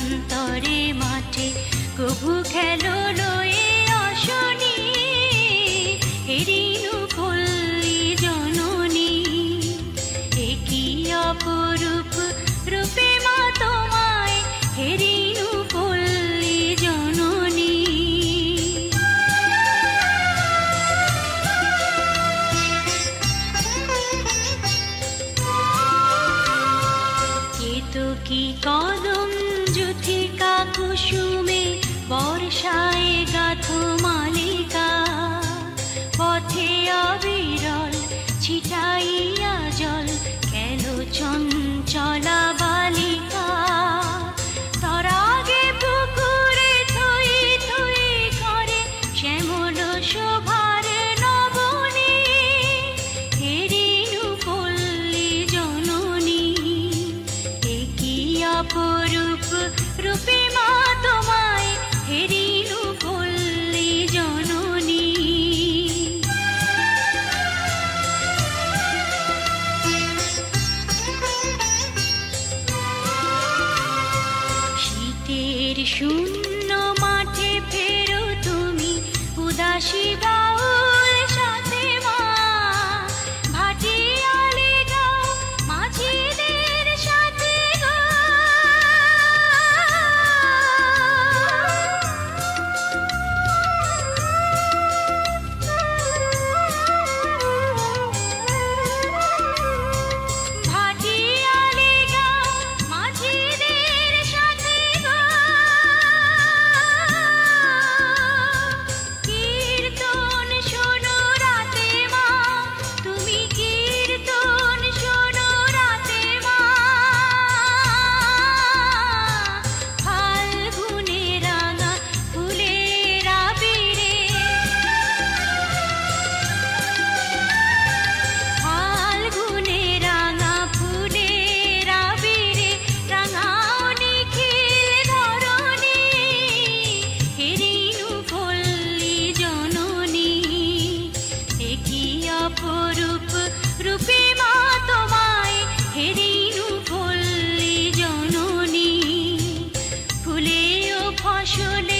প্রান্তরে মাঠে কভু খেলো লয়ে অশনি হেরিনু পল্লী জননী একই অপরূপ রূপে মা তোমায় হেরিনু পল্লী জননী কেতকী কদম যুথিকা কুসুমে বর্ষায় গাথো মালিকা পথে অবিরল ছিটাইয়া জল খেলো চঞ্চলা বালিকা তরাগে পুকুরে থই থই করে শ্যামল শোভার নবনী হেরিনু পল্লী জননী একই অপরূপ রূপে মা তোমায় হেরিনু পল্লী জননী শীতের শূন্য মাঠে ফেরো তুমি উদাসী বাউল সাথে মা ভাটিয়ালি গাও মাঝিদের সাথে গো ভাটিয়ালি গাও মাঝিদের সাথে গো কীর্তন শোনো রাতে মা তুমি কীর্তন শোনো রাতে মা ফাল্গুনে রাঙা ফুলের আবিরে ফাল্গুনে রাঙা ফুলের আবিরে রাঙাও নিখিল ধরণী হেরিনু পল্লী জননী একই অপরূপ রূপে মা তোমায় হেরিনু পল্লী জননী ফুলে ও ফসলে